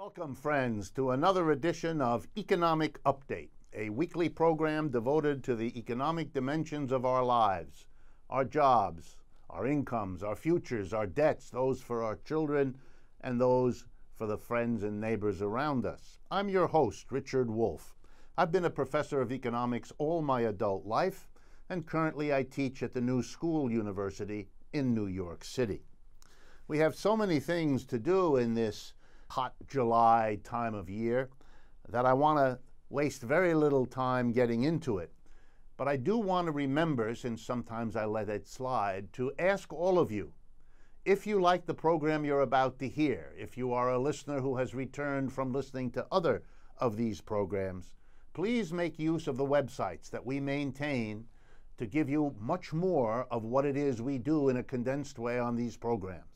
Welcome, friends, to another edition of Economic Update, a weekly program devoted to the economic dimensions of our lives, our jobs, our incomes, our futures, our debts, those for our children, and those for the friends and neighbors around us. I'm your host, Richard Wolff. I've been a professor of economics all my adult life, and currently I teach at the New School University in New York City. We have so many things to do in this hot July time of year that I want to waste very little time getting into it. But I do want to remember, since sometimes I let it slide, to ask all of you, if you like the program you're about to hear, if you are a listener who has returned from listening to other of these programs, please make use of the websites that we maintain to give you much more of what it is we do in a condensed way on these programs.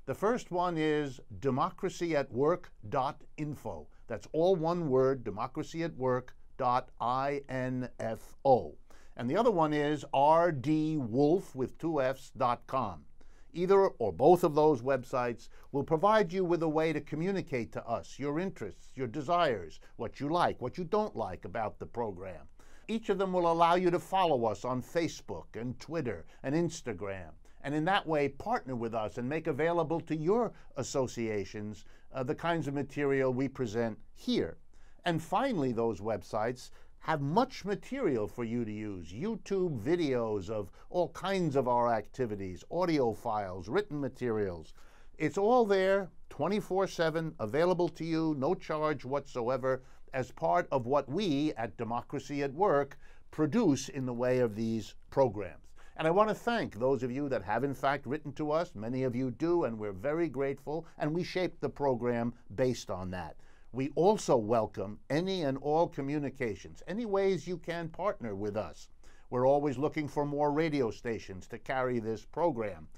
The first one is democracyatwork.info. That's all one word, democracyatwork.info. And the other one is rdwolf with two Fs.com. Either or both of those websites will provide you with a way to communicate to us your interests, your desires, what you like, what you don't like about the program. Each of them will allow you to follow us on Facebook and Twitter and Instagram, and in that way partner with us and make available to your associations the kinds of material we present here. And finally, those websites have much material for you to use. YouTube videos of all kinds of our activities, audio files, written materials. It's all there, 24/7, available to you, no charge whatsoever, as part of what we at Democracy at Work produce in the way of these programs. And I want to thank those of you that have in fact written to us. Many of you do, and we're very grateful, and we shape the program based on that. We also welcome any and all communications, any ways you can partner with us. We're always looking for more radio stations to carry this program.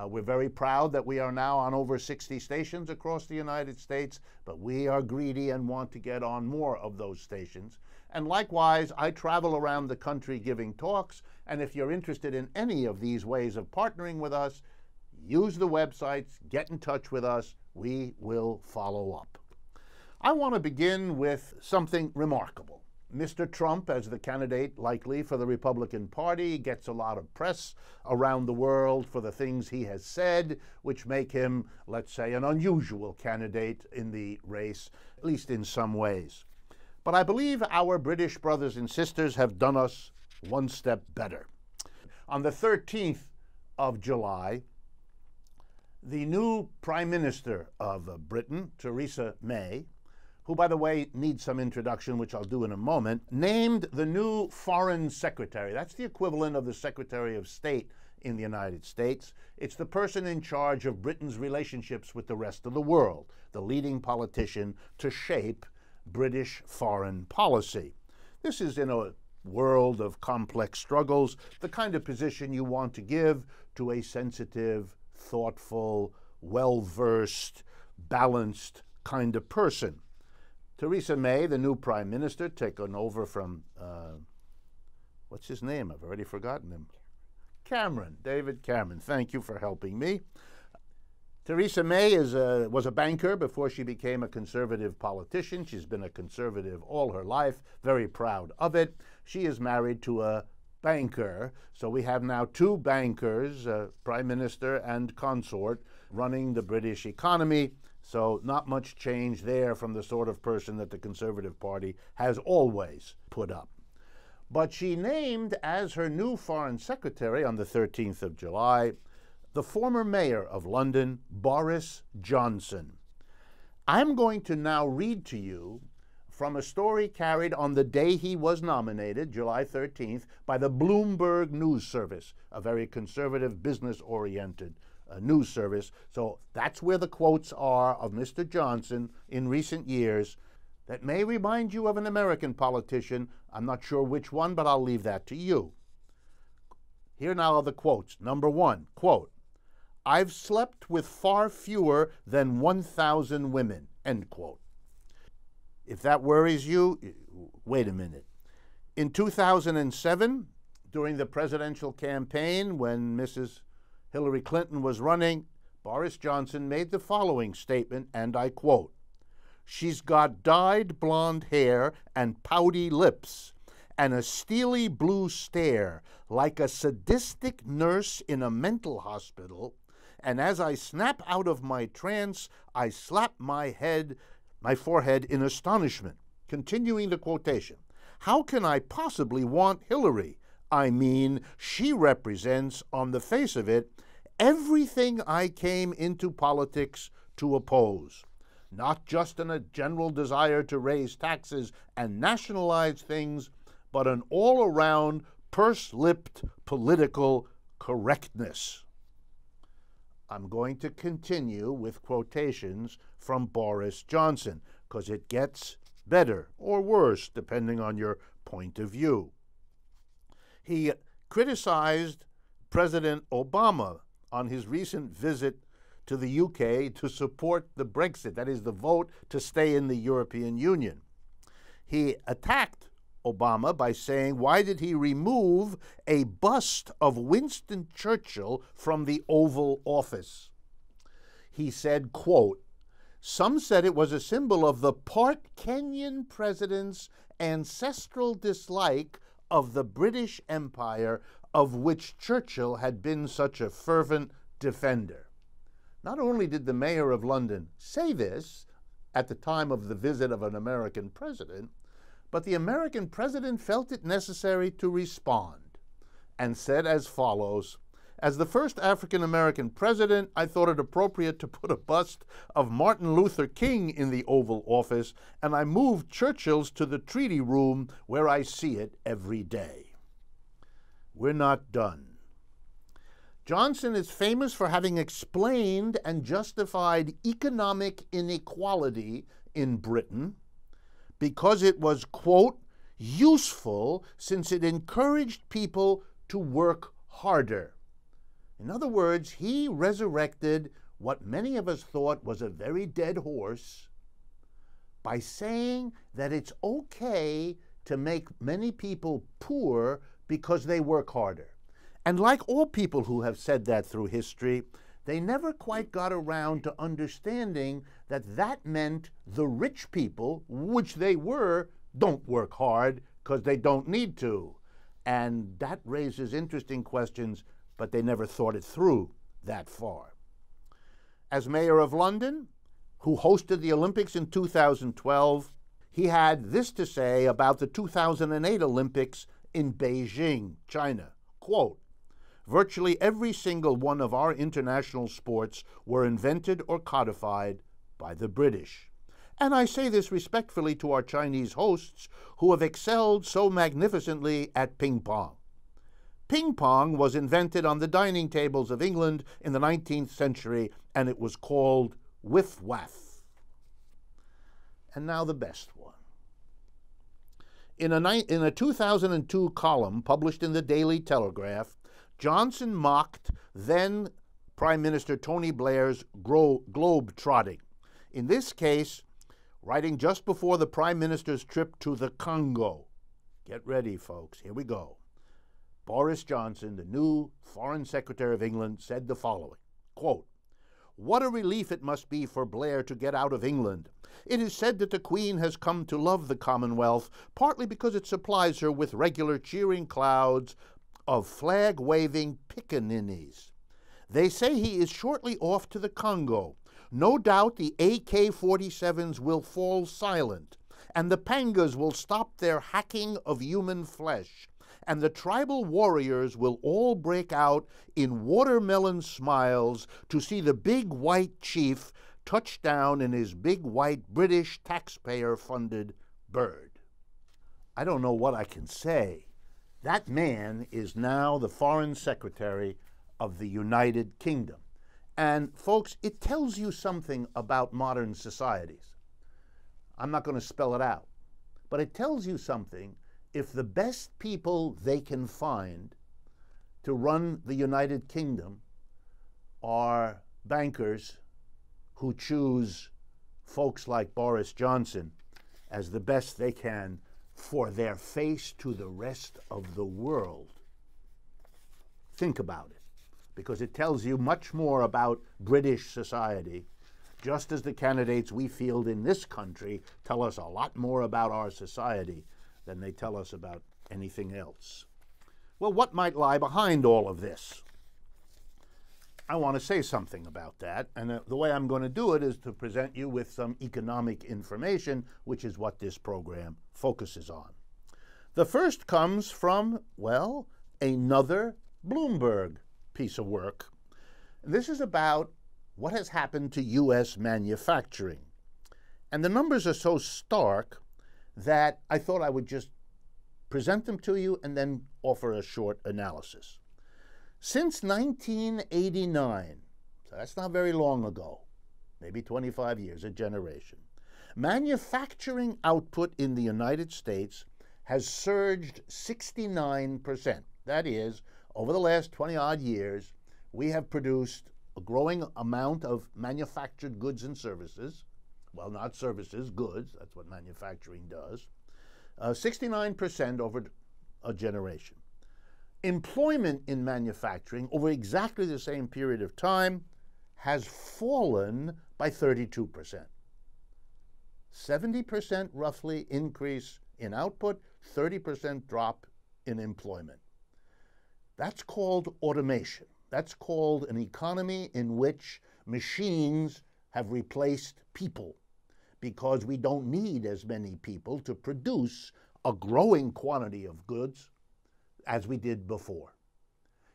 We're very proud that we are now on over 60 stations across the United States, but we are greedy and want to get on more of those stations. And likewise, I travel around the country giving talks, and if you're interested in any of these ways of partnering with us, use the websites, get in touch with us, we will follow up. I want to begin with something remarkable. Mr. Trump, as the candidate likely for the Republican Party, gets a lot of press around the world for the things he has said, which make him, let's say, an unusual candidate in the race, at least in some ways. But I believe our British brothers and sisters have done us one step better. On the 13th of July, the new Prime Minister of Britain, Theresa May, who, by the way, needs some introduction, which I'll do in a moment, named the new Foreign Secretary. That's the equivalent of the Secretary of State in the United States. It's the person in charge of Britain's relationships with the rest of the world, the leading politician to shape British foreign policy. This is, in a world of complex struggles, the kind of position you want to give to a sensitive, thoughtful, well-versed, balanced kind of person. Theresa May, the new Prime Minister, taken over from, what's his name? I've already forgotten him. Cameron, David Cameron. Thank you for helping me. Theresa May was a banker before she became a conservative politician. She's been a conservative all her life, very proud of it. She is married to a banker, so we have now two bankers, Prime Minister and consort, running the British economy. So not much change there from the sort of person that the Conservative Party has always put up. But she named as her new Foreign Secretary on the 13th of July the former mayor of London, Boris Johnson. I'm going to now read to you from a story carried on the day he was nominated, July 13th, by the Bloomberg News Service, a very conservative, business-oriented news service. So that's where the quotes are of Mr. Johnson in recent years that may remind you of an American politician. I'm not sure which one, but I'll leave that to you. Here now are the quotes. Number one, quote, "I've slept with far fewer than 1,000 women," end quote. If that worries you, wait a minute. In 2007, during the presidential campaign, when Mrs. Hillary Clinton was running, Boris Johnson made the following statement, and I quote, She's got dyed blonde hair and pouty lips, and a steely blue stare like a sadistic nurse in a mental hospital, and as I snap out of my trance, I slap my forehead in astonishment. Continuing the quotation, how can I possibly want Hillary? I mean, she represents, on the face of it, everything I came into politics to oppose. Not just in a general desire to raise taxes and nationalize things, but an all-around, purse-lipped political correctness. I'm going to continue with quotations from Boris Johnson, because it gets better or worse, depending on your point of view. He criticized President Obama on his recent visit to the UK to support the Brexit, that is, the vote to stay in the European Union. He attacked Obama by saying, why did he remove a bust of Winston Churchill from the Oval Office? He said, quote, some said it was a symbol of the part Kenyan president's ancestral dislike of the British Empire, of which Churchill had been such a fervent defender. Not only did the mayor of London say this at the time of the visit of an American president, but the American president felt it necessary to respond and said as follows, as the first African-American president, I thought it appropriate to put a bust of Martin Luther King in the Oval Office, and I moved Churchill's to the Treaty Room where I see it every day. We're not done. Johnson is famous for having explained and justified economic inequality in Britain because it was, quote, useful since it encouraged people to work harder. In other words, he resurrected what many of us thought was a very dead horse by saying that it's okay to make many people poor because they work harder. And like all people who have said that through history, they never quite got around to understanding that that meant the rich people, which they were, don't work hard because they don't need to. And that raises interesting questions, but they never thought it through that far. As mayor of London, who hosted the Olympics in 2012, he had this to say about the 2008 Olympics in Beijing, China. Quote, virtually every single one of our international sports were invented or codified by the British. And I say this respectfully to our Chinese hosts who have excelled so magnificently at ping pong. Ping pong was invented on the dining tables of England in the 19th century, and it was called whiff-waff. And now the best one. In a 2002 column published in the Daily Telegraph, Johnson mocked then Prime Minister Tony Blair's globe-trotting. In this case, writing just before the Prime Minister's trip to the Congo. Get ready, folks. Here we go. Boris Johnson, the new Foreign Secretary of England, said the following, quote, what a relief it must be for Blair to get out of England. It is said that the Queen has come to love the Commonwealth, partly because it supplies her with regular cheering clouds of flag-waving pickaninnies. They say he is shortly off to the Congo. No doubt the AK-47s will fall silent, and the pangas will stop their hacking of human flesh, and the tribal warriors will all break out in watermelon smiles to see the big white chief touch down in his big white British taxpayer-funded bird. I don't know what I can say. That man is now the Foreign Secretary of the United Kingdom. And folks, it tells you something about modern societies. I'm not going to spell it out, but it tells you something if the best people they can find to run the United Kingdom are bankers who choose folks like Boris Johnson as the best they can for their face to the rest of the world. Think about it, because it tells you much more about British society just as the candidates we field in this country tell us a lot more about our society than they tell us about anything else. Well, what might lie behind all of this? I want to say something about that, and the way I'm going to do it is to present you with some economic information, which is what this program focuses on. The first comes from, well, another Bloomberg piece of work. This is about what has happened to U.S. manufacturing. And the numbers are so stark that I thought I would just present them to you and then offer a short analysis. Since 1989, so that's not very long ago, maybe 25 years, a generation, manufacturing output in the United States has surged 69%. That is, over the last 20-odd years, we have produced a growing amount of manufactured goods and services. Well, not services, goods. That's what manufacturing does. 69% over a generation. Employment in manufacturing over exactly the same period of time has fallen by 32%. 70% roughly increase in output, 30% drop in employment. That's called automation. That's called an economy in which machines have replaced people because we don't need as many people to produce a growing quantity of goods as we did before.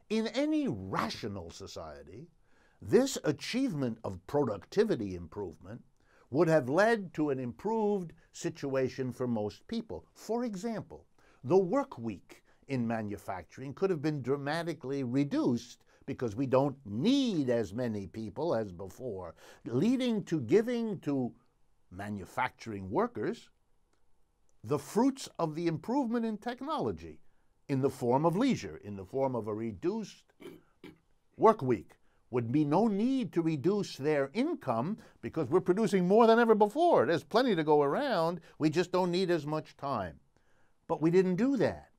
In any rational society, this achievement of productivity improvement would have led to an improved situation for most people. For example, the work week in manufacturing could have been dramatically reduced because we don't need as many people as before, leading to giving to manufacturing workers the fruits of the improvement in technology in the form of leisure, in the form of a reduced work week. Would be no need to reduce their income because we're producing more than ever before. There's plenty to go around. We just don't need as much time. But we didn't do that.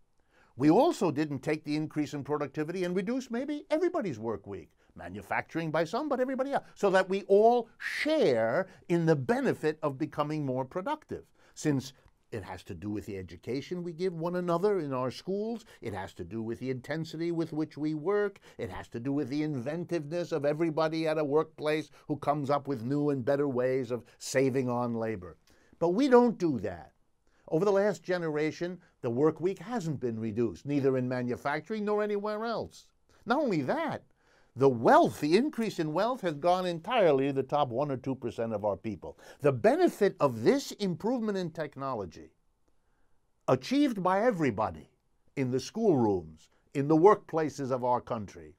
We also didn't take the increase in productivity and reduce maybe everybody's work week. Manufacturing by some, but everybody else. So that we all share in the benefit of becoming more productive. Since it has to do with the education we give one another in our schools. It has to do with the intensity with which we work. It has to do with the inventiveness of everybody at a workplace who comes up with new and better ways of saving on labor. But we don't do that. Over the last generation, the work week hasn't been reduced, neither in manufacturing nor anywhere else. Not only that, the increase in wealth has gone entirely to the top 1 or 2% of our people. The benefit of this improvement in technology, achieved by everybody in the schoolrooms, in the workplaces of our country,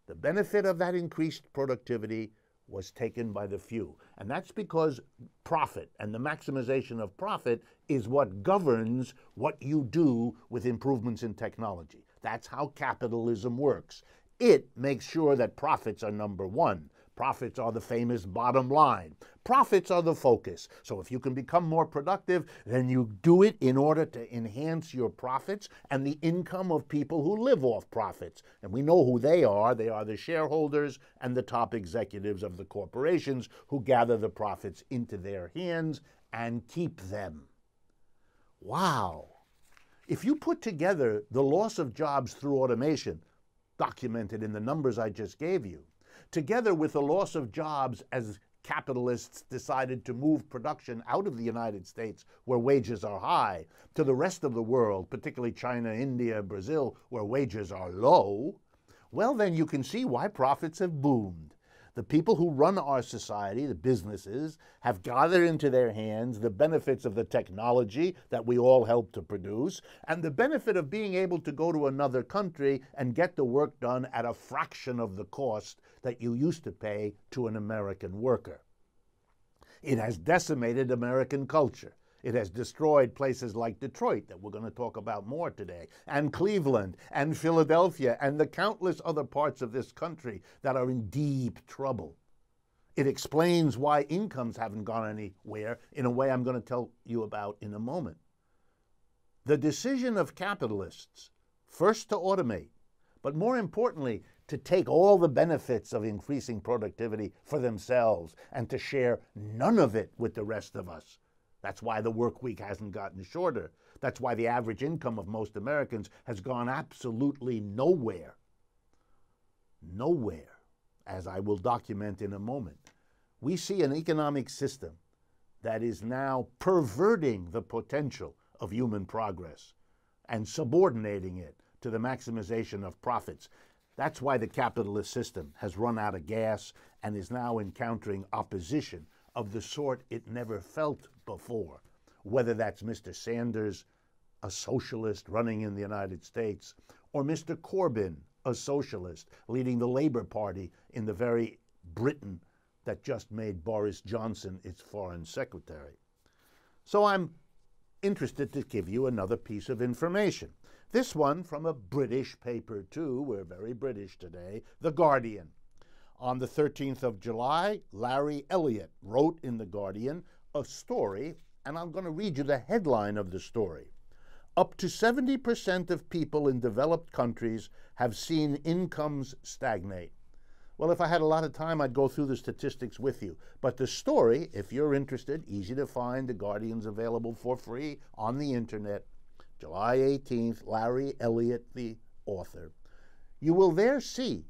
the benefit of that increased productivity was taken by the few. And that's because profit and the maximization of profit is what governs what you do with improvements in technology. That's how capitalism works. It makes sure that profits are number one. Profits are the famous bottom line. Profits are the focus. So if you can become more productive, then you do it in order to enhance your profits and the income of people who live off profits. And we know who they are. They are the shareholders and the top executives of the corporations who gather the profits into their hands and keep them. Wow. If you put together the loss of jobs through automation, documented in the numbers I just gave you, together with the loss of jobs as capitalists decided to move production out of the United States, where wages are high, to the rest of the world, particularly China, India, Brazil, where wages are low, well, then you can see why profits have boomed. The people who run our society, the businesses, have gathered into their hands the benefits of the technology that we all help to produce, and the benefit of being able to go to another country and get the work done at a fraction of the cost that you used to pay to an American worker. It has decimated American culture. It has destroyed places like Detroit, that we're going to talk about more today, and Cleveland, and Philadelphia, and the countless other parts of this country that are in deep trouble. It explains why incomes haven't gone anywhere in a way I'm going to tell you about in a moment. The decision of capitalists, first to automate, but more importantly, to take all the benefits of increasing productivity for themselves and to share none of it with the rest of us. That's why the work week hasn't gotten shorter. That's why the average income of most Americans has gone absolutely nowhere. Nowhere, as I will document in a moment. We see an economic system that is now perverting the potential of human progress and subordinating it to the maximization of profits. That's why the capitalist system has run out of gas and is now encountering opposition of the sort it never felt before, whether that's Mr. Sanders, a socialist running in the United States, or Mr. Corbyn, a socialist leading the Labour Party in the very Britain that just made Boris Johnson its foreign secretary. So I'm interested to give you another piece of information. This one from a British paper too, we're very British today, The Guardian. On the 13th of July, Larry Elliott wrote in The Guardian a story, and I'm going to read you the headline of the story. Up to 70% of people in developed countries have seen incomes stagnate. Well, if I had a lot of time, I'd go through the statistics with you. But the story, if you're interested, easy to find. The Guardian's available for free on the internet. July 18th, Larry Elliott, the author. You will there see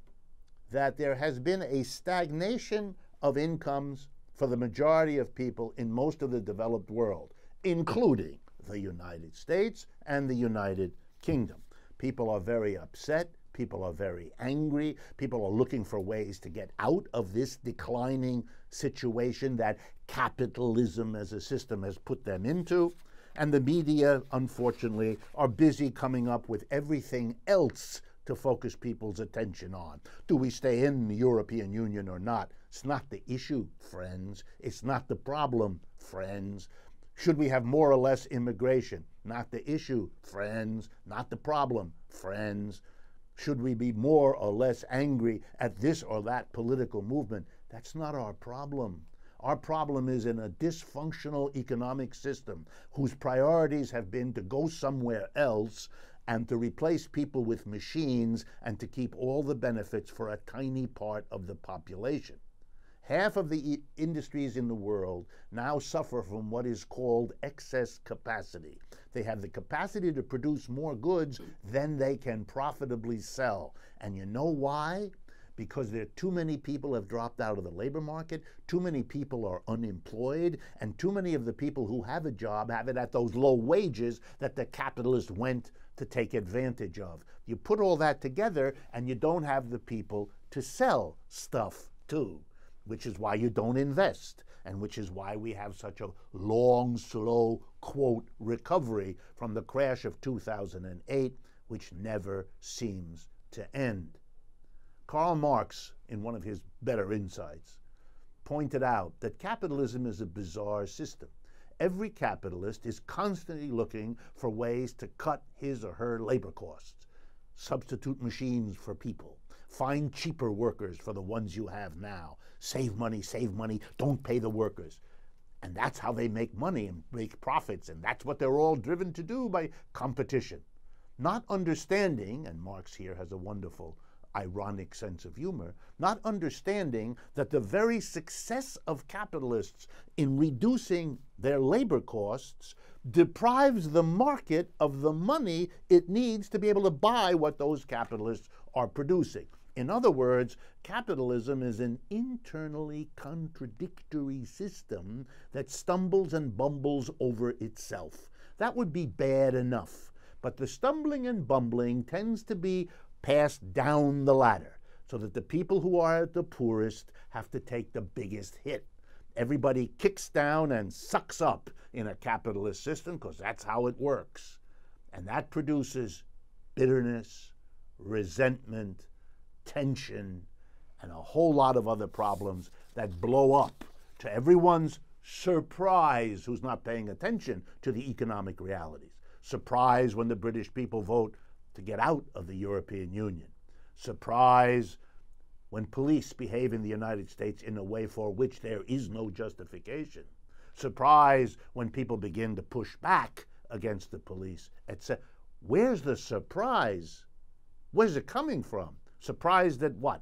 that there has been a stagnation of incomes for the majority of people in most of the developed world, including the United States and the United Kingdom. People are very upset. People are very angry. People are looking for ways to get out of this declining situation that capitalism as a system has put them into. And the media, unfortunately, are busy coming up with everything else to focus people's attention on. Do we stay in the European Union or not? It's not the issue, friends. It's not the problem, friends. Should we have more or less immigration? Not the issue, friends. Not the problem, friends. Should we be more or less angry at this or that political movement? That's not our problem. Our problem is in a dysfunctional economic system whose priorities have been to go somewhere else and to replace people with machines and to keep all the benefits for a tiny part of the population. Half of the industries in the world now suffer from what is called excess capacity. They have the capacity to produce more goods than they can profitably sell. And you know why? Because there are too many people have dropped out of the labor market, too many people are unemployed, and too many of the people who have a job have it at those low wages that the capitalists went to take advantage of. You put all that together and you don't have the people to sell stuff to, which is why you don't invest, and which is why we have such a long, slow, quote, recovery from the crash of 2008, which never seems to end. Karl Marx, in one of his better insights, pointed out that capitalism is a bizarre system. Every capitalist is constantly looking for ways to cut his or her labor costs, substitute machines for people, find cheaper workers for the ones you have now, save money, don't pay the workers. And that's how they make money and make profits, and that's what they're all driven to do by competition. Not understanding, and Marx here has a wonderful ironic sense of humor, not understanding that the very success of capitalists in reducing their labor costs deprives the market of the money it needs to be able to buy what those capitalists are producing. In other words, capitalism is an internally contradictory system that stumbles and bumbles over itself. That would be bad enough, but the stumbling and bumbling tends to be passed down the ladder, so that the people who are the poorest have to take the biggest hit. Everybody kicks down and sucks up in a capitalist system because that's how it works. And that produces bitterness, resentment, tension, and a whole lot of other problems that blow up to everyone's surprise who's not paying attention to the economic realities. Surprise when the British people vote to get out of the European Union. Surprise when police behave in the United States in a way for which there is no justification. Surprise when people begin to push back against the police, etc. Where's the surprise? Where's it coming from? Surprised at what?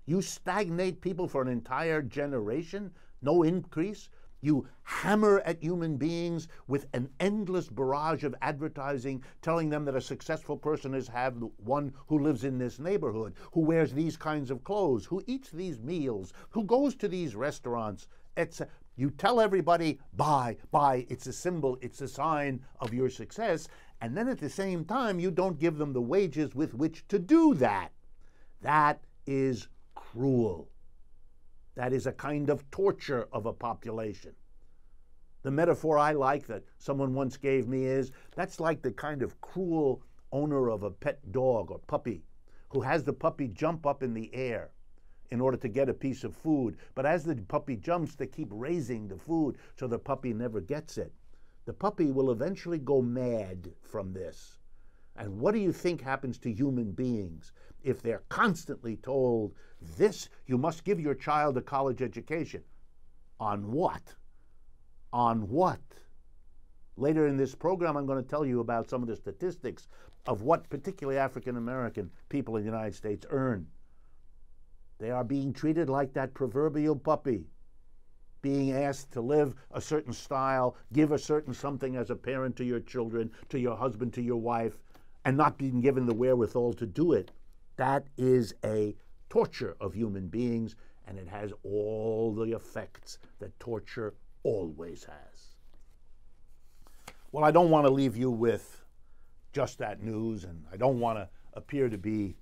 You stagnate people for an entire generation, no increase. You hammer at human beings with an endless barrage of advertising telling them that a successful person is one who lives in this neighborhood, who wears these kinds of clothes, who eats these meals, who goes to these restaurants, etc. You tell everybody, buy, it's a symbol, it's a sign of your success, and then at the same time you don't give them the wages with which to do that. That is cruel. That is a kind of torture of a population. The metaphor I like that someone once gave me is, that's like the kind of cruel owner of a pet dog or puppy who has the puppy jump up in the air in order to get a piece of food. But as the puppy jumps, they keep raising the food so the puppy never gets it. The puppy will eventually go mad from this. And what do you think happens to human beings if they're constantly told, this, you must give your child a college education? On what? On what? Later in this program, I'm going to tell you about some of the statistics of what particularly African American people in the United States earn. They are being treated like that proverbial puppy, being asked to live a certain style, give a certain something as a parent to your children, to your husband, to your wife, and not being given the wherewithal to do it. That is a torture of human beings, and it has all the effects that torture always has. Well, I don't want to leave you with just that news, and I don't want to appear to be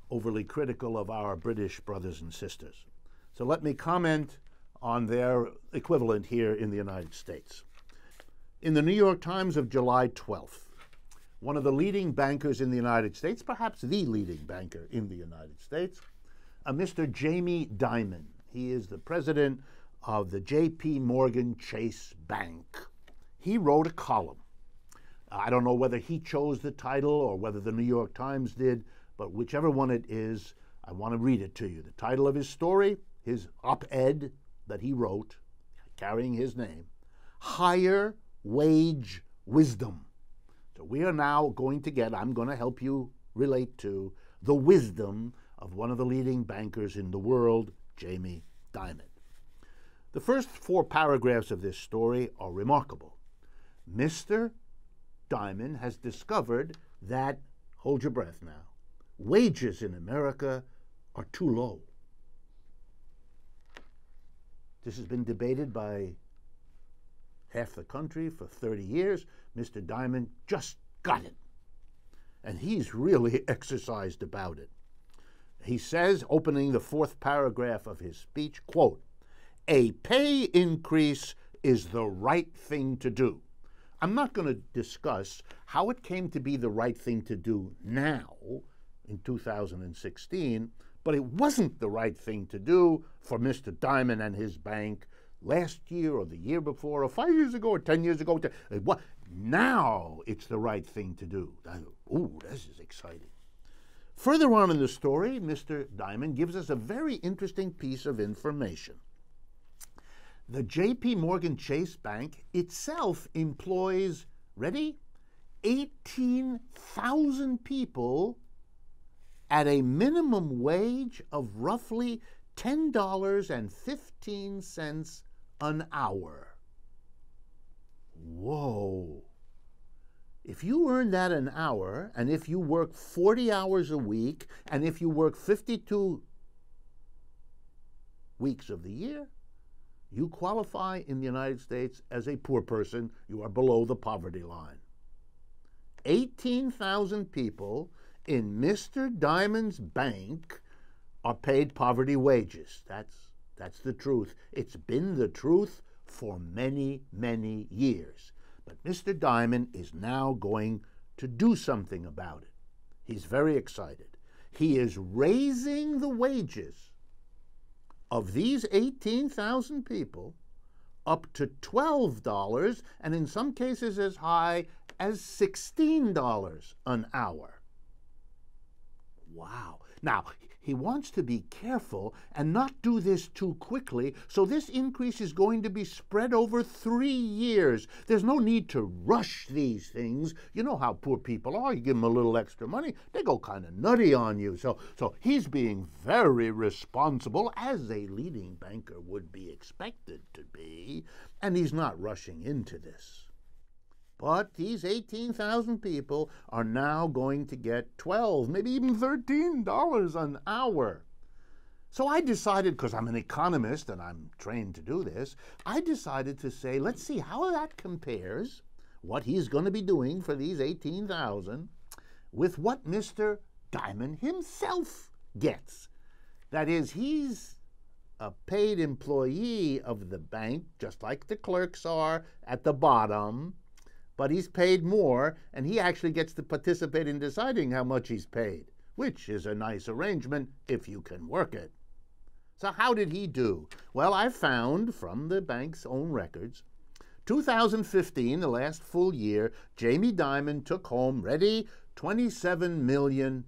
overly critical of our British brothers and sisters. So let me comment on their equivalent here in the United States. In the New York Times of July 12th, one of the leading bankers in the United States, perhaps the leading banker in the United States, Mr. Jamie Dimon. He is the president of the J.P. Morgan Chase Bank. He wrote a column. I don't know whether he chose the title or whether the New York Times did, but whichever one it is, I want to read it to you. The title of his story, his op-ed that he wrote, carrying his name, Higher Wage Wisdom. So we are now going to get, I'm going to help you relate to the wisdom of one of the leading bankers in the world, Jamie Dimon. The first 4 paragraphs of this story are remarkable. Mr. Dimon has discovered that, hold your breath now, wages in America are too low. This has been debated by half the country for 30 years. Mr. Dimon just got it. And he's really exercised about it. He says, opening the 4th paragraph of his speech, quote, "A pay increase is the right thing to do." I'm not going to discuss how it came to be the right thing to do now, in 2016, but it wasn't the right thing to do for Mr. Dimon and his bank last year or the year before or 5 years ago or 10 years ago. Now it's the right thing to do. Ooh, this is exciting. Further on in the story, Mr. Dimon gives us a very interesting piece of information. The J.P. Morgan Chase Bank itself employs, ready, 18,000 people at a minimum wage of roughly $10.15 an hour. Whoa. If you earn that an hour, and if you work 40 hours a week, and if you work 52 weeks of the year, you qualify in the United States as a poor person. You are below the poverty line. 18,000 people in Mr. Dimon's bank are paid poverty wages. That's the truth. It's been the truth for many, many years. But Mr. Dimon is now going to do something about it. He's very excited. He is raising the wages of these 18,000 people up to $12, and in some cases as high as $16 an hour. Wow. Now, he wants to be careful and not do this too quickly, so this increase is going to be spread over 3 years. There's no need to rush these things. You know how poor people are. You give them a little extra money, they go kind of nutty on you. So he's being very responsible, as a leading banker would be expected to be, and he's not rushing into this. But these 18,000 people are now going to get $12, maybe even $13 an hour. So I decided, because I'm an economist and I'm trained to do this, I decided to say, let's see how that compares, what he's going to be doing for these 18,000, with what Mr. Dimon himself gets. That is, he's a paid employee of the bank, just like the clerks are at the bottom, but he's paid more, and he actually gets to participate in deciding how much he's paid, which is a nice arrangement if you can work it. So how did he do? Well, I found from the bank's own records, 2015, the last full year, Jamie Dimon took home, ready, $27 million.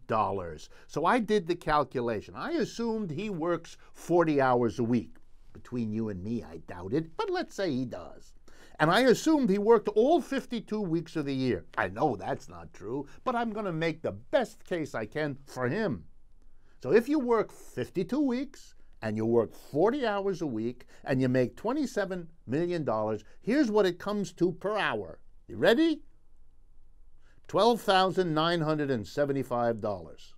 So I did the calculation. I assumed he works 40 hours a week. Between you and me, I doubt it, but let's say he does. And I assumed he worked all 52 weeks of the year. I know that's not true, but I'm going to make the best case I can for him. So if you work 52 weeks, and you work 40 hours a week, and you make $27 million, here's what it comes to per hour. You ready? $12,975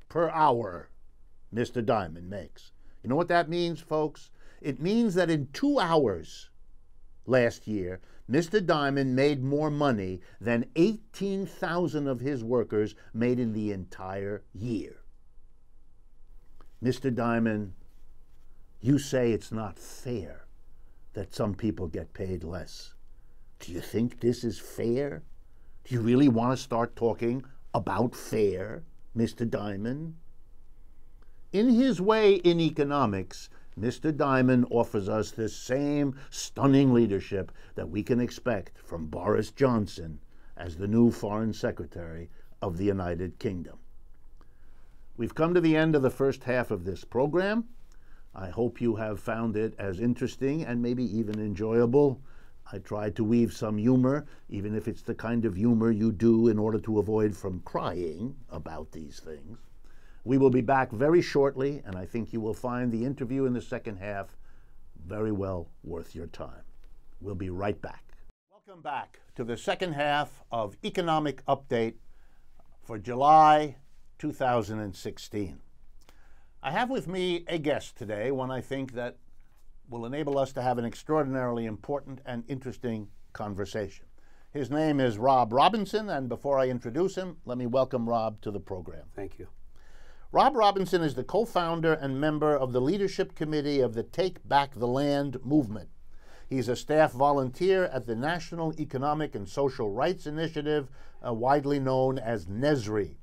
per hour Mr. Dimon makes. You know what that means, folks? It means that in 2 hours last year, Mr. Dimon made more money than 18,000 of his workers made in the entire year. Mr. Dimon, you say it's not fair that some people get paid less. Do you think this is fair? Do you really want to start talking about fair, Mr. Dimon? In his way in economics, Mr. Dimon offers us the same stunning leadership that we can expect from Boris Johnson as the new Foreign Secretary of the United Kingdom. We've come to the end of the first half of this program. I hope you have found it as interesting and maybe even enjoyable. I tried to weave some humor, even if it's the kind of humor you do in order to avoid from crying about these things. We will be back very shortly, and I think you will find the interview in the second half very well worth your time. We'll be right back. Welcome back to the second half of Economic Update for July 2016. I have with me a guest today, one I think that will enable us to have an extraordinarily important and interesting conversation. His name is Rob Robinson, and before I introduce him, let me welcome Rob to the program. Thank you. Rob Robinson is the co-founder and member of the leadership committee of the Take Back the Land movement. He's a staff volunteer at the National Economic and Social Rights Initiative, widely known as NESRI.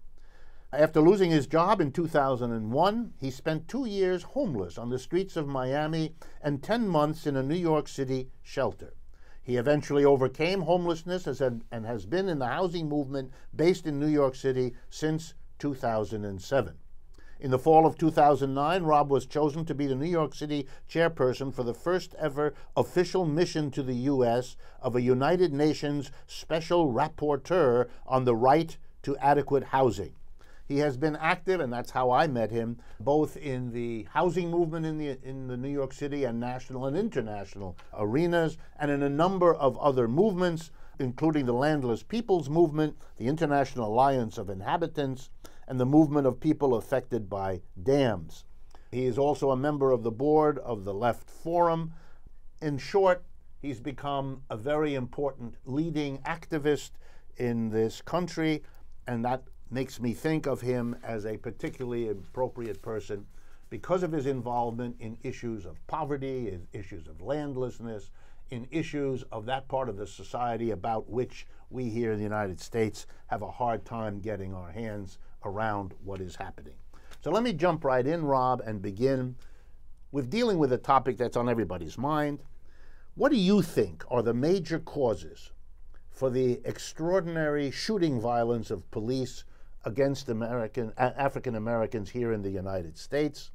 After losing his job in 2001, he spent 2 years homeless on the streets of Miami and 10 months in a New York City shelter. He eventually overcame homelessness and has been in the housing movement based in New York City since 2007. In the fall of 2009, Rob was chosen to be the New York City chairperson for the first ever official mission to the U.S. of a United Nations Special Rapporteur on the right to adequate housing. He has been active, and that's how I met him, both in the housing movement in the New York City and national and international arenas, and in a number of other movements, including the Landless Peoples Movement, the International Alliance of Inhabitants, and the movement of people affected by dams. He is also a member of the board of the Left Forum. In short, he's become a very important leading activist in this country, and that makes me think of him as a particularly appropriate person because of his involvement in issues of poverty, in issues of landlessness, in issues of that part of the society about which we here in the United States have a hard time getting our hands around what is happening. So let me jump right in, Rob, and begin with dealing with a topic that's on everybody's mind. What do you think are the major causes for the extraordinary shooting violence of police against African Americans here in the United States.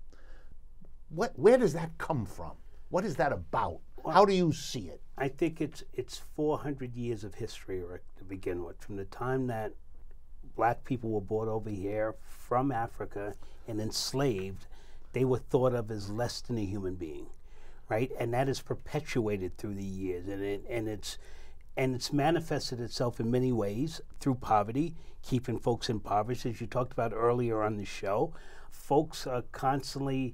Where does that come from? What is that about? How do you see it? I think it's 400 years of history, Rick, to begin with. From the time that black people were brought over here from Africa and enslaved, they were thought of as less than a human being, right? And that is perpetuated through the years, and it's manifested itself in many ways through poverty, keeping folks impoverished, as you talked about earlier on the show. Folks are constantly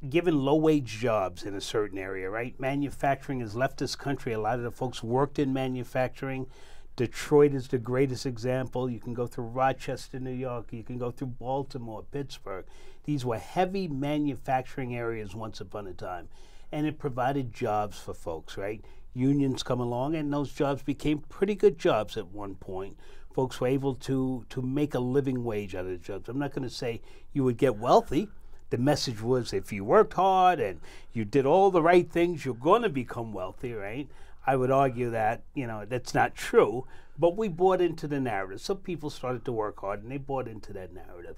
given low-wage jobs in a certain area, right? Manufacturing has left this country. A lot of the folks worked in manufacturing. Detroit is the greatest example. You can go through Rochester, New York. You can go through Baltimore, Pittsburgh. These were heavy manufacturing areas once upon a time, and it provided jobs for folks, right? Unions come along, and those jobs became pretty good jobs at one point. Folks were able to make a living wage out of the jobs. I'm not going to say you would get wealthy. The message was if you worked hard and you did all the right things, you're going to become wealthy, right? I would argue that, that's not true, but we bought into the narrative. So people started to work hard, and they bought into that narrative.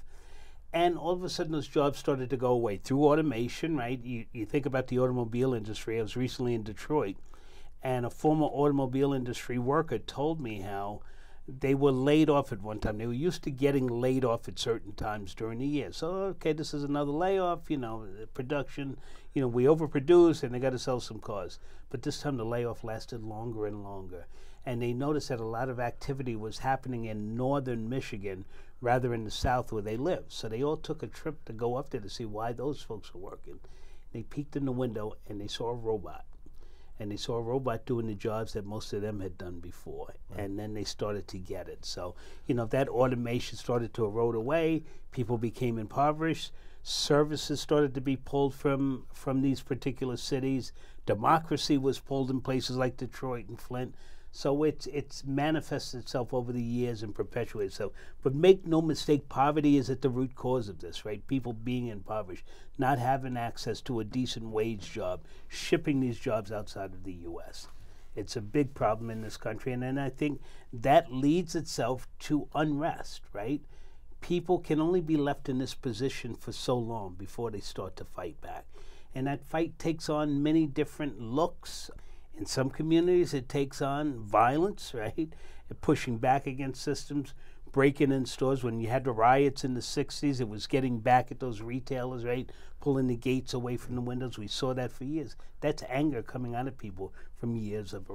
And all of a sudden, those jobs started to go away through automation, right? You think about the automobile industry. I was recently in Detroit, and a former automobile industry worker told me how they were laid off at one time. They were used to getting laid off at certain times during the year. So, okay, this is another layoff, production, we overproduce and they got to sell some cars. But this time the layoff lasted longer and longer. And they noticed that a lot of activity was happening in northern Michigan rather than the south where they lived. So they all took a trip to go up there to see why those folks were working. They peeked in the window and they saw a robot. And they saw a robot doing the jobs that most of them had done before. Right. And then they started to get it. So, that automation started to erode away. People became impoverished. Services started to be pulled from these particular cities. Democracy was pulled in places like Detroit and Flint. So it's manifested itself over the years and perpetuated itself. But make no mistake, poverty is at the root cause of this, right? People being impoverished, not having access to a decent wage job, shipping these jobs outside of the U.S. It's a big problem in this country, and then I think that leads itself to unrest, right? People can only be left in this position for so long before they start to fight back. And that fight takes on many different looks. In some communities, it takes on violence, right? Pushing back against systems, breaking in stores. When you had the riots in the 60s, it was getting back at those retailers, right? Pulling the gates away from the windows. We saw that for years. That's anger coming out of people from years of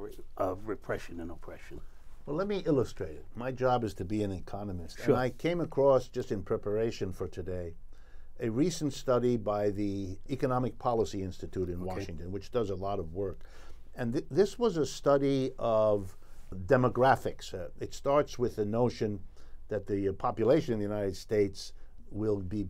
repression and oppression. Well, let me illustrate it. My job is to be an economist. Sure. And I came across, just in preparation for today, a recent study by the Economic Policy Institute in Washington, which does a lot of work. And this was a study of demographics. It starts with the notion that the population in the United States will be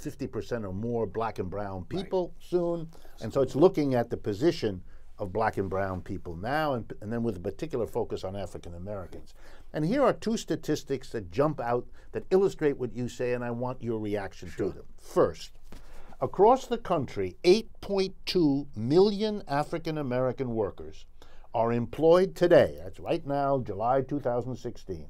50% or more black and brown people soon. And so it's looking at the position of black and brown people now, and then with a particular focus on African Americans. And here are two statistics that jump out that illustrate what you say, and I want your reaction to them. First, across the country, 8.2 million African American workers are employed today. That's right now, July 2016.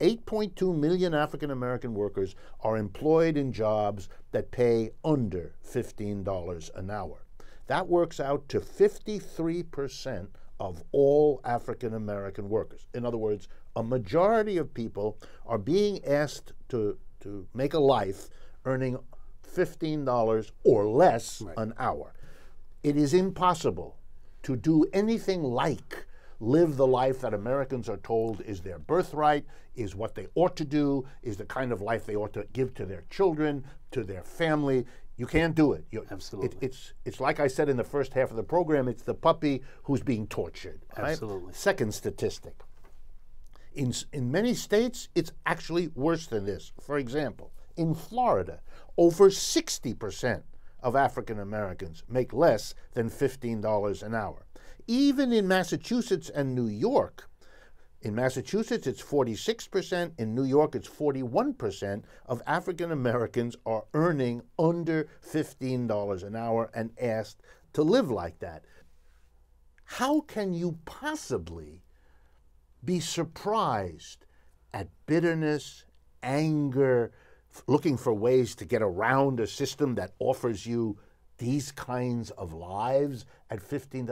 8.2 million African American workers are employed in jobs that pay under $15 an hour. That works out to 53% of all African American workers. In other words, a majority of people are being asked to make a life earning $15 or less an hour. It is impossible to do anything like live the life that Americans are told is their birthright, is what they ought to do, is the kind of life they ought to give to their children, to their family. You can't do it. Absolutely. It's like I said in the first half of the program, it's the puppy who's being tortured. Absolutely. Right? Second statistic. In many states, it's actually worse than this. For example, in Florida, over 60% of African Americans make less than $15 an hour. Even in Massachusetts and New York, in Massachusetts it's 46%, in New York it's 41% of African Americans are earning under $15 an hour and asked to live like that. How can you possibly be surprised at bitterness, anger, looking for ways to get around a system that offers you these kinds of lives at 15.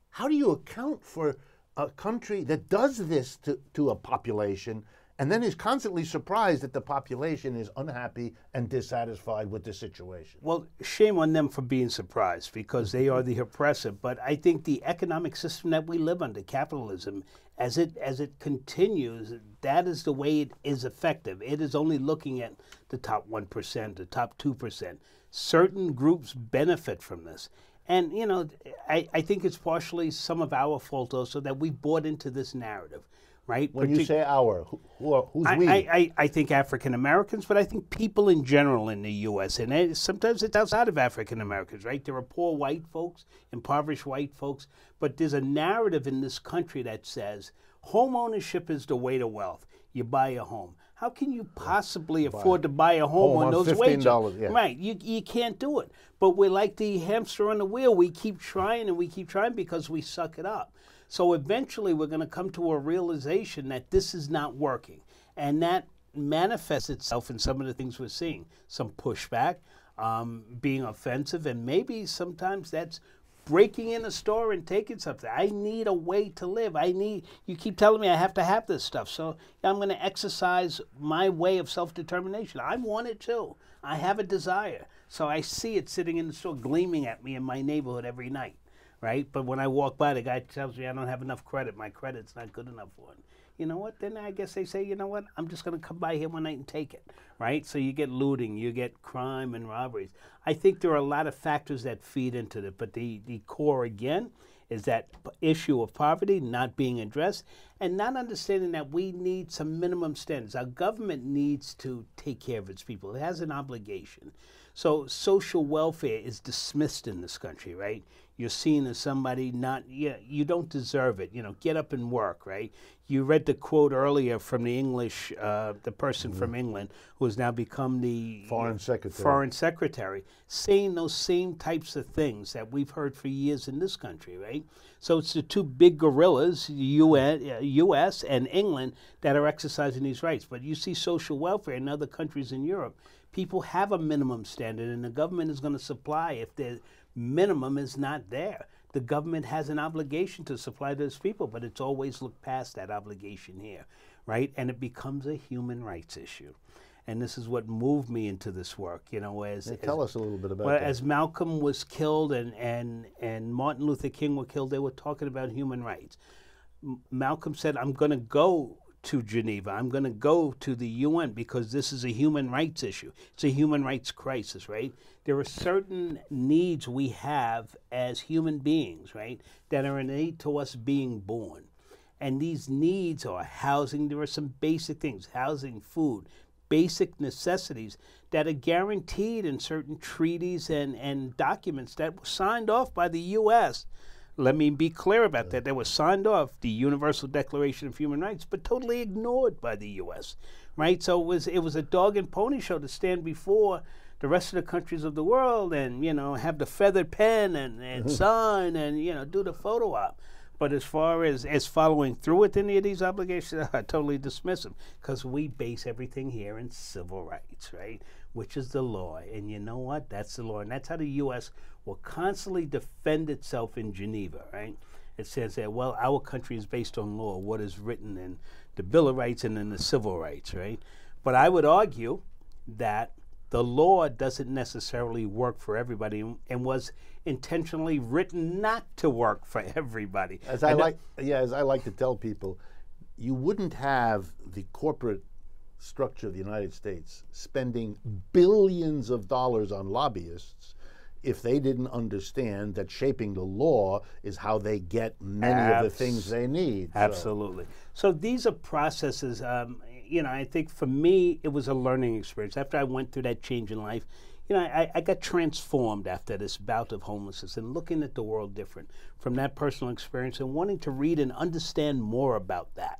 How do you account for a country that does this to a population and then is constantly surprised that the population is unhappy and dissatisfied with the situation? Well, shame on them for being surprised, because they are the oppressor. But I think the economic system that we live under, capitalism, as it continues, that is the way it is effective. It is only looking at the top 1%, the top 2%. Certain groups benefit from this. And, you know, I think it's partially some of our fault also that we bought into this narrative. Right? When you say our, who's we? I think African Americans, but I think people in general in the U.S. And sometimes it's outside of African Americans, right? There are poor white folks, impoverished white folks, but there's a narrative in this country that says home ownership is the way to wealth. You buy a home. How can you possibly afford to buy a home on those wages? Yeah. Right, you can't do it. But we're like the hamster on the wheel. We keep trying and we keep trying because we suck it up. So eventually we're going to come to a realization that this is not working. And that manifests itself in some of the things we're seeing. Some pushback, being offensive, and maybe sometimes that's breaking in a store and taking something. I need a way to live. You keep telling me I have to have this stuff. So I'm going to exercise my way of self-determination. I want it too. I have a desire. So I see it sitting in the store gleaming at me in my neighborhood every night. Right? But when I walk by, the guy tells me I don't have enough credit. My credit's not good enough for it. You know what? Then I guess they say, you know what? I'm just going to come by here one night and take it. Right? So you get looting, you get crime and robberies. I think there are a lot of factors that feed into it. But the core, again, is that issue of poverty not being addressed and not understanding that we need some minimum standards. Our government needs to take care of its people. It has an obligation. So social welfare is dismissed in this country, right? You're seen as somebody you don't deserve it. You know, get up and work, right? You read the quote earlier from the English, the person from England who has now become the Foreign Secretary, saying those same types of things that we've heard for years in this country, right? So it's the two big gorillas, U.S. and England, that are exercising these rights. But you see social welfare in other countries in Europe. People have a minimum standard, and the government is going to supply if the minimum is not there. The government has an obligation to supply those people, but it's always looked past that obligation here, right? And it becomes a human rights issue. And this is what moved me into this work, you know. Tell us a little bit about that. As Malcolm was killed and Martin Luther King were killed, they were talking about human rights. Malcolm said, I'm going to go to Geneva. I'm going to go to the UN because this is a human rights issue. It's a human rights crisis, right? There are certain needs we have as human beings, right, that are innate to us being born. And these needs are housing. There are some basic things, housing, food, basic necessities that are guaranteed in certain treaties and documents that were signed off by the U.S. Let me be clear about that. They were signed off, the Universal Declaration of Human Rights, but totally ignored by the U.S., right? So it was a dog and pony show to stand before the rest of the countries of the world and, you know, have the feathered pen and sign and, you know, do the photo op. But as far as following through with any of these obligations, I totally dismiss them because we base everything here in civil rights, right, which is the law. And you know what? That's the law. And that's how the U.S. will constantly defend itself in Geneva, right? It says that, well, our country is based on law, what is written in the Bill of Rights and in the civil rights, right? But I would argue that the law doesn't necessarily work for everybody and was intentionally written not to work for everybody. As I like to tell people, you wouldn't have the corporate structure of the United States spending billions of dollars on lobbyists if they didn't understand that shaping the law is how they get many of the things they need. Absolutely. So these are processes. You know, I think for me, it was a learning experience. After I went through that change in life, you know, I got transformed after this bout of homelessness and looking at the world different from that personal experience and wanting to read and understand more about that,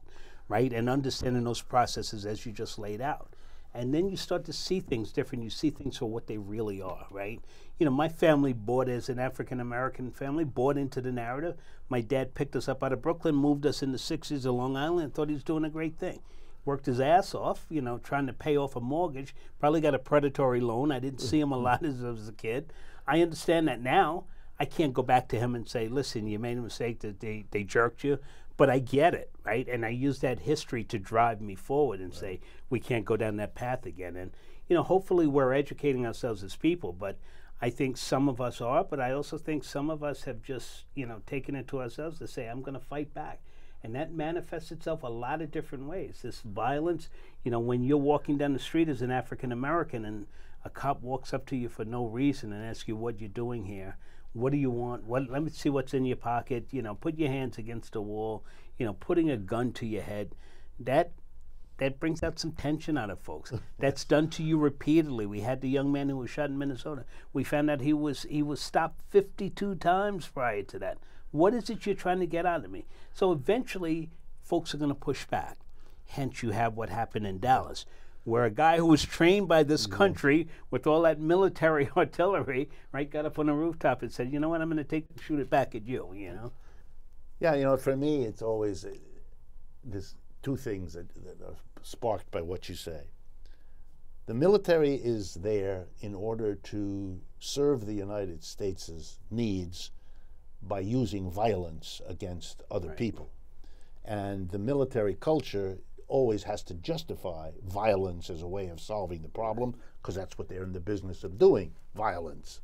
right? And understanding those processes as you just laid out. And then you start to see things different. You see things for what they really are, right? You know, my family bought, as an African-American family, bought into the narrative. My dad picked us up out of Brooklyn, moved us in the 60s to Long Island, and thought he was doing a great thing. worked his ass off, you know, trying to pay off a mortgage, probably got a predatory loan. I didn't see him a lot as a kid. I understand that now. I can't go back to him and say, listen, you made a mistake, that they jerked you. But I get it, right? And I use that history to drive me forward and say, we can't go down that path again. And, you know, hopefully we're educating ourselves as people, but I think some of us are, but I also think some of us have just, you know, taken it to ourselves to say, I'm going to fight back. And that manifests itself a lot of different ways. This violence, you know, when you're walking down the street as an African American and a cop walks up to you for no reason and asks you what you're doing here, what do you want? Let me see what's in your pocket. You know, put your hands against the wall. You know, putting a gun to your head, that brings out some tension out of folks. That's done to you repeatedly. We had the young man who was shot in Minnesota. We found out he was stopped 52 times prior to that. What is it you're trying to get out of me? So eventually, folks are going to push back. Hence, you have what happened in Dallas, where a guy who was trained by this country with all that military artillery, right, got up on a rooftop and said, you know what, I'm going to shoot it back at you, you know? Yeah, you know, for me, it's always there's two things that are sparked by what you say. The military is there in order to serve the United States' needs by using violence against other people. And the military culture always has to justify violence as a way of solving the problem, because that's what they're in the business of doing, violence.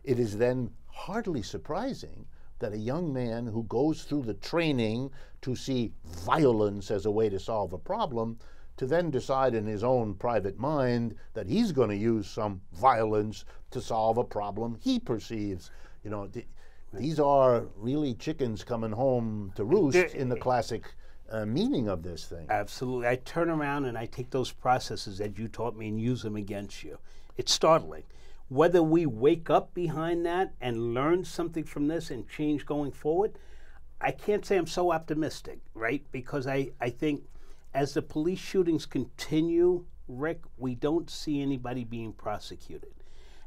It is then hardly surprising that a young man who goes through the training to see violence as a way to solve a problem, to then decide in his own private mind that he's going to use some violence to solve a problem he perceives. You know, these are really chickens coming home to roost in the classic meaning of this thing. Absolutely. I turn around and I take those processes that you taught me and use them against you. It's startling. Whether we wake up behind that and learn something from this and change going forward, I can't say I'm so optimistic, right? Because I think as the police shootings continue, Rick, we don't see anybody being prosecuted.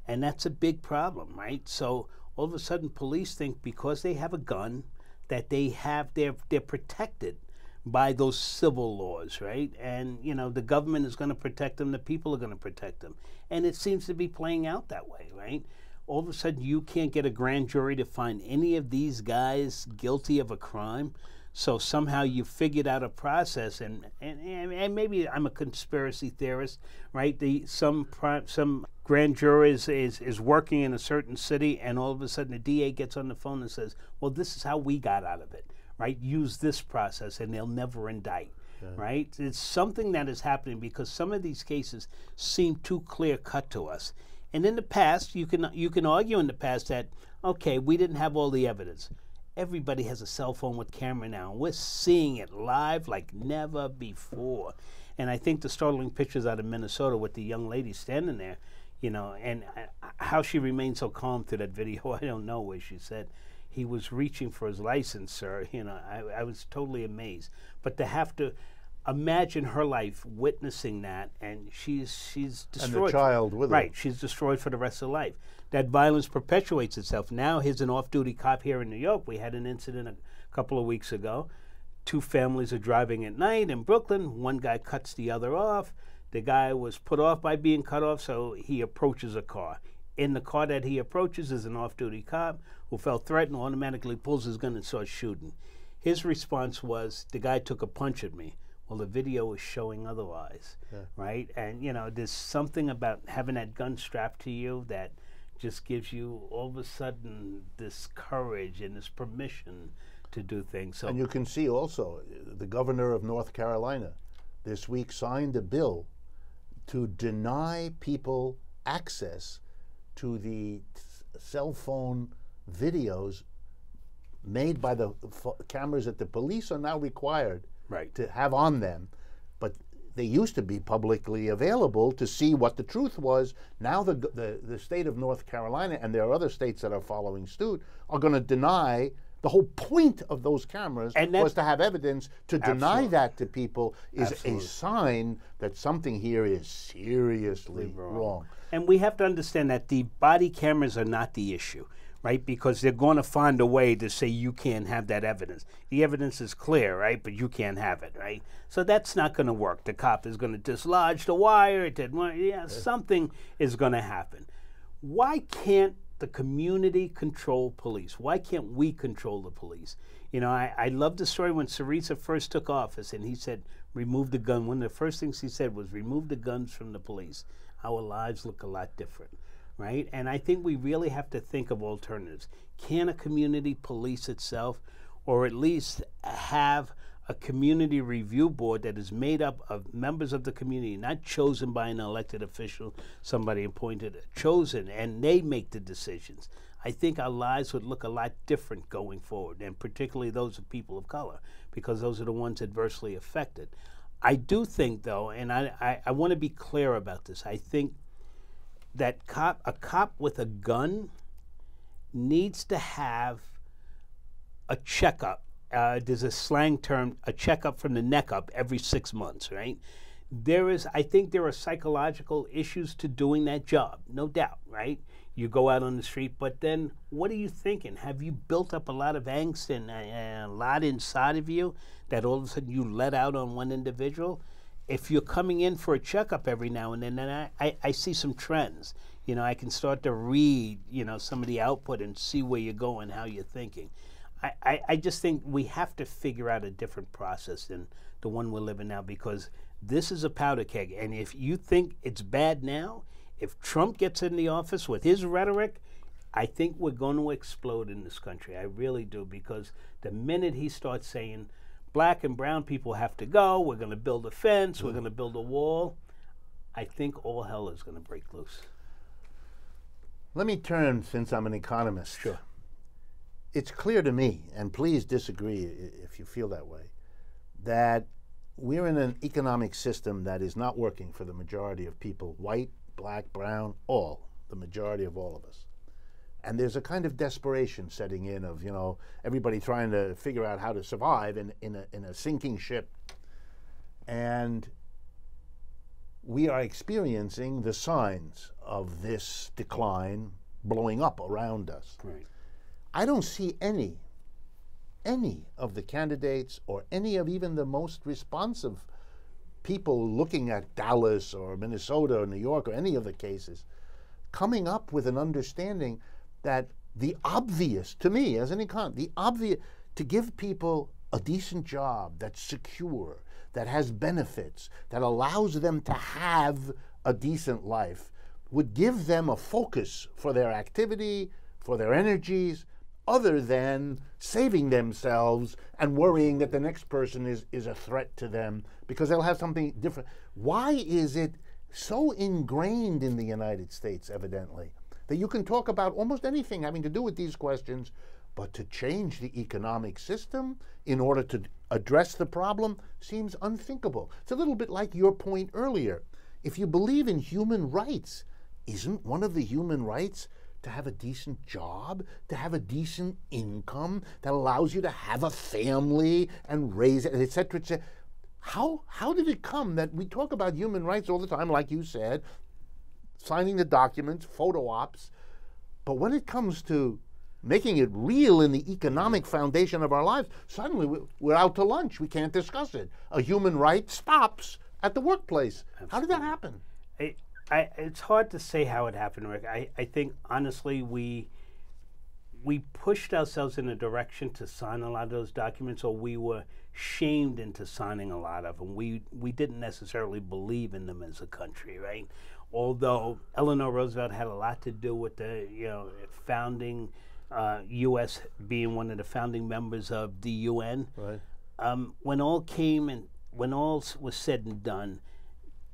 And that's a big problem, right? So all of a sudden police think because they have a gun that they're protected by those civil laws, right? And, you know, the government is going to protect them, the people are going to protect them. And it seems to be playing out that way, right? All of a sudden you can't get a grand jury to find any of these guys guilty of a crime. So somehow you figured out a process, and maybe I'm a conspiracy theorist, right? Some grand jury is working in a certain city, and all of a sudden the DA gets on the phone and says, well, this is how we got out of it. Right, use this process and they'll never indict, right? It's something that is happening because some of these cases seem too clear cut to us. And in the past, you can argue in the past that, okay, we didn't have all the evidence. Everybody has a cell phone with camera now. We're seeing it live like never before. And I think the startling pictures out of Minnesota with the young lady standing there, you know, and how she remained so calm through that video, I don't know, where she said, he was reaching for his license, sir. You know, I was totally amazed. But to have to imagine her life witnessing that, and she's destroyed. And the child with her. Right, she's destroyed for the rest of life. That violence perpetuates itself. Now here's an off-duty cop here in New York. We had an incident a couple of weeks ago. Two families are driving at night in Brooklyn. One guy cuts the other off. The guy was put off by being cut off, so he approaches a car. In the car that he approaches is an off-duty cop who felt threatened, automatically pulls his gun and starts shooting. His response was, the guy took a punch at me. Well, the video is showing otherwise, right? And, you know, there's something about having that gun strapped to you that just gives you all of a sudden this courage and this permission to do things. So, and you can see also the governor of North Carolina this week signed a bill to deny people access to the cell phone videos made by the cameras that the police are now required to have on them. But they used to be publicly available to see what the truth was. Now the state of North Carolina, and there are other states that are following suit, are going to deny. The whole point of those cameras was to have evidence. To deny that to people is a sign that something here is seriously wrong. And we have to understand that the body cameras are not the issue. right? Because they're going to find a way to say you can't have that evidence. The evidence is clear, right? But you can't have it, right? So that's not going to work. The cop is going to dislodge the wire. Something is going to happen. Why can't the community control police? Why can't we control the police? You know, I love the story when Syriza first took office and he said, remove the gun. One of the first things he said was, remove the guns from the police. Our lives look a lot different, right? And I think we really have to think of alternatives. Can a community police itself, or at least have a community review board that is made up of members of the community, not chosen by an elected official, somebody appointed, chosen, and they make the decisions? I think our lives would look a lot different going forward, and particularly those of people of color, because those are the ones adversely affected. I do think, though, and I want to be clear about this, I think that a cop with a gun needs to have a checkup. There's a slang term, a checkup from the neck up every 6 months, right? I think there are psychological issues to doing that job, no doubt, right? You go out on the street, but then what are you thinking? Have you built up a lot of angst and a lot inside of you that all of a sudden you let out on one individual? If you're coming in for a checkup every now and then I see some trends. You know, I can start to read, you know, some of the output and see where you're going, how you're thinking. I just think we have to figure out a different process than the one we're living now, because this is a powder keg. And if you think it's bad now, if Trump gets in the office with his rhetoric, I think we're going to explode in this country. I really do, because the minute he starts saying black and brown people have to go, we're going to build a fence, we're going to build a wall, I think all hell is going to break loose. Let me turn, since I'm an economist. Sure. It's clear to me, and please disagree if you feel that way, that we're in an economic system that is not working for the majority of people, white, black, brown, all, the majority of all of us. And there's a kind of desperation setting in of, you know, everybody trying to figure out how to survive in a sinking ship. And we are experiencing the signs of this decline blowing up around us. Right. I don't see any of the candidates or any of even the most responsive people looking at Dallas or Minnesota or New York or any of the cases coming up with an understanding that the obvious, to me as an economist, the obvious, to give people a decent job that's secure, that has benefits, that allows them to have a decent life, would give them a focus for their activity, for their energies, other than saving themselves and worrying that the next person is a threat to them because they'll have something different. Why is it so ingrained in the United States, evidently, that you can talk about almost anything having to do with these questions, but to change the economic system in order to address the problem seems unthinkable? It's a little bit like your point earlier. If you believe in human rights, isn't one of the human rights to have a decent job, to have a decent income that allows you to have a family and raise it, et cetera, et cetera? How did it come that we talk about human rights all the time, like you said, signing the documents, photo ops, but when it comes to making it real in the economic foundation of our lives, suddenly we're out to lunch. We can't discuss it. A human right stops at the workplace. Absolutely. How did that happen? It's hard to say how it happened, Rick. I think, honestly, we pushed ourselves in a direction to sign a lot of those documents, or we were shamed into signing a lot of them. We didn't necessarily believe in them as a country, right? Although Eleanor Roosevelt had a lot to do with the founding U.S. being one of the founding members of the UN. Right. When all was said and done,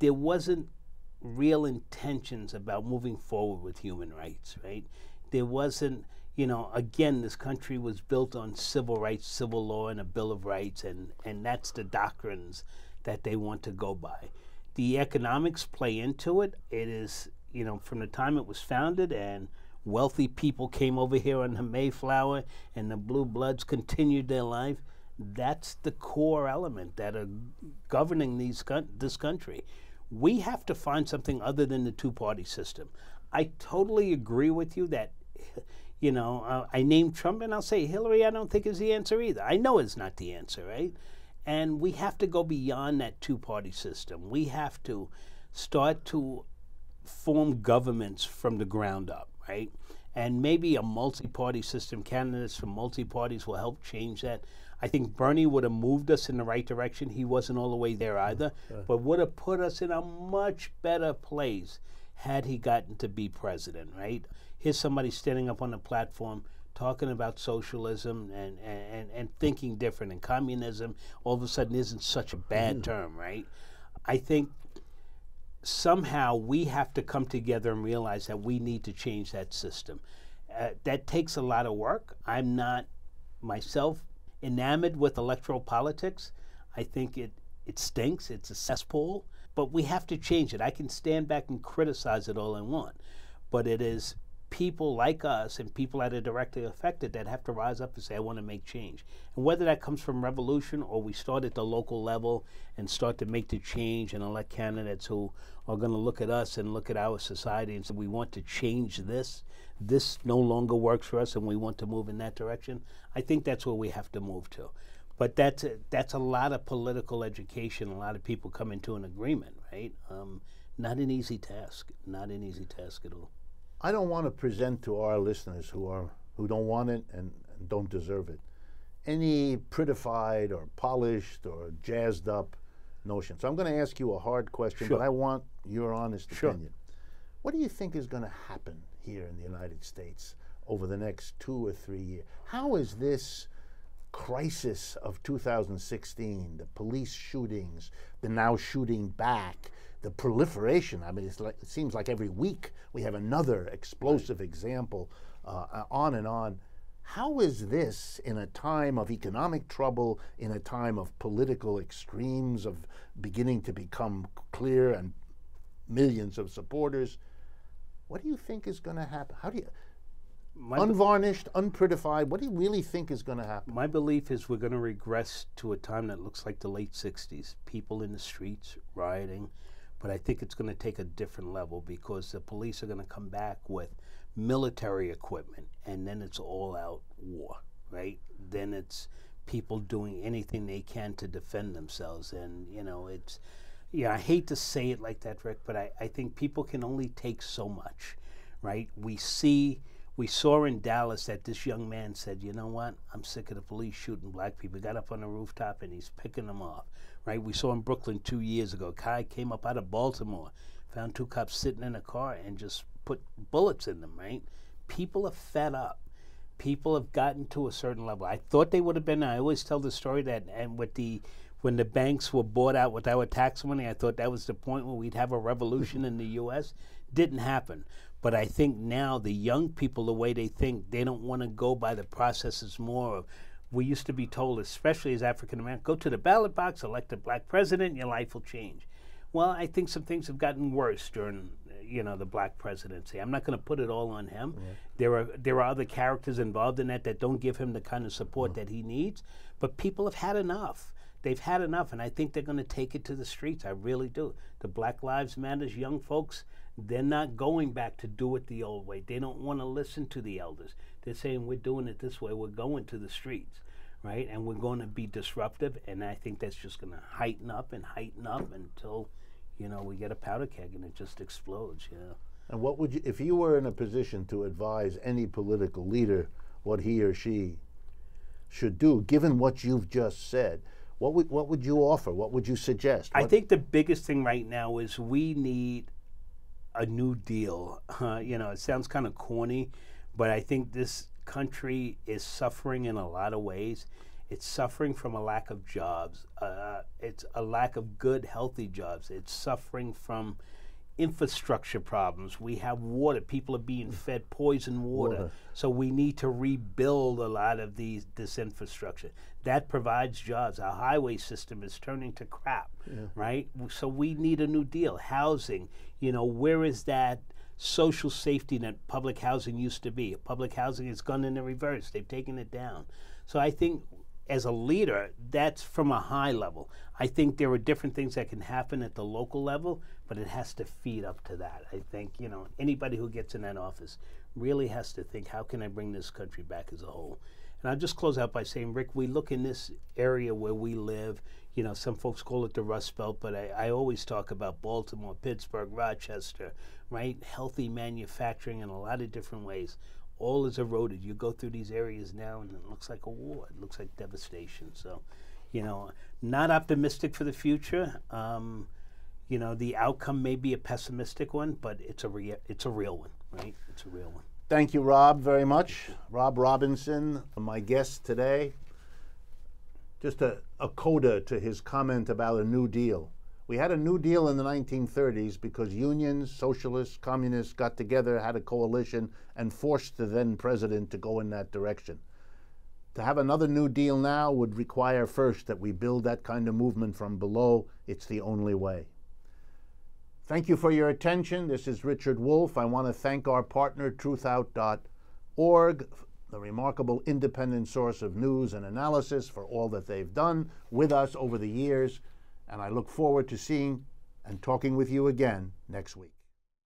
there wasn't real intentions about moving forward with human rights, right? There wasn't, again, this country was built on civil rights, civil law, and a Bill of Rights, and that's the doctrines that they want to go by. The economics play into it. It is, from the time it was founded and wealthy people came over here on the Mayflower and the Blue Bloods continued their life, that's the core element that are governing this country. We have to find something other than the two-party system. I totally agree with you that, I name Trump and I'll say Hillary I don't think is the answer either. I know it's not the answer, right? And we have to go beyond that two-party system. We have to start to form governments from the ground up, right? And maybe a multi-party system, candidates from multi-parties will help change that. I think Bernie would have moved us in the right direction. He wasn't all the way there either, but would have put us in a much better place had he gotten to be president, right? Here's somebody standing up on a platform talking about socialism and thinking different, and communism all of a sudden isn't such a bad term, right? I think somehow we have to come together and realize that we need to change that system. That takes a lot of work. I'm not myself enamored with electoral politics. I think it stinks. It's a cesspool. But we have to change it. I can stand back and criticize it all I want. But it is people like us and people that are directly affected that have to rise up and say, I want to make change. And whether that comes from revolution or we start at the local level and start to make the change and elect candidates who are going to look at us and look at our society and say, we want to change this. This no longer works for us and we want to move in that direction. I think that's where we have to move to. But that's a lot of political education, a lot of people come into an agreement, right? Not an easy task, not an easy task at all. I don't want to present to our listeners who don't want it and don't deserve it any prettified or polished or jazzed up notion. So I'm going to ask you a hard question, but I want your honest opinion. What do you think is going to happen here in the United States over the next 2 or 3 years? How is this crisis of 2016, the police shootings, the now shooting back, the proliferation, I mean, it seems like every week we have another explosive example, on and on. How is this, in a time of economic trouble, in a time of political extremes of beginning to become clear and millions of supporters, what do you think is going to happen? How do you, unvarnished, unprettified, what do you really think is going to happen? My belief is we're going to regress to a time that looks like the late 60s. People in the streets, rioting. But I think it's going to take a different level because the police are going to come back with military equipment, and then it's all-out war, right? Then it's people doing anything they can to defend themselves. And, I hate to say it like that, Rick, but I think people can only take so much, right? We saw in Dallas that this young man said, you know what, I'm sick of the police shooting black people. He got up on the rooftop and he's picking them off, right? We saw in Brooklyn 2 years ago, a guy came up out of Baltimore, found 2 cops sitting in a car and just put bullets in them, right? People are fed up. People have gotten to a certain level. I thought they would have been, I always tell the story that, and when the banks were bought out with our tax money, I thought that was the point where we'd have a revolution in the U.S. Didn't happen. But I think now the young people, the way they think, they don't want to go by the processes more of, we used to be told, especially as African Americans, go to the ballot box, elect a black president, and your life will change. Well, I think some things have gotten worse during, the black presidency. I'm not going to put it all on him. Yeah. There are other characters involved in that don't give him the kind of support that he needs. But people have had enough. They've had enough, and I think they're going to take it to the streets. I really do. The Black Lives Matters young folks, they're not going back to do it the old way. They don't want to listen to the elders. They're saying, we're doing it this way. We're going to the streets, right? And we're going to be disruptive, and I think that's just going to heighten up until, we get a powder keg and it just explodes, And what would you, if you were in a position to advise any political leader what he or she should do, given what you've just said, what would you offer? What would you suggest? I think the biggest thing right now is we need a new deal. It sounds kind of corny, but I think this country is suffering in a lot of ways. It's suffering from a lack of jobs. It's a lack of good, healthy jobs. It's suffering from infrastructure problems. We have water. People are being fed poison water. So we need to rebuild a lot of this infrastructure. That provides jobs. Our highway system is turning to crap, right? So we need a new deal. Housing, where is that social safety net public housing used to be? Public housing has gone in the reverse. They've taken it down. So I think as a leader, that's from a high level. I think there are different things that can happen at the local level, but it has to feed up to that. I think, anybody who gets in that office really has to think, how can I bring this country back as a whole? And I'll just close out by saying, Rick, we look in this area where we live, you know, some folks call it the Rust Belt, but I always talk about Baltimore, Pittsburgh, Rochester, right? Healthy manufacturing in a lot of different ways. All is eroded. You go through these areas now and it looks like a war. It looks like devastation. So, you know, not optimistic for the future. You know, the outcome may be a pessimistic one, but it's a real one, right? It's a real one. Thank you, Rob, very much. Rob Robinson, my guest today. Just a coda to his comment about a New Deal. We had a New Deal in the 1930s because unions, socialists, communists got together, had a coalition, and forced the then president to go in that direction. To have another New Deal now would require first that we build that kind of movement from below. It's the only way. Thank you for your attention. This is Richard Wolff. I want to thank our partner, truthout.org, the remarkable independent source of news and analysis, for all that they've done with us over the years. And I look forward to seeing and talking with you again next week.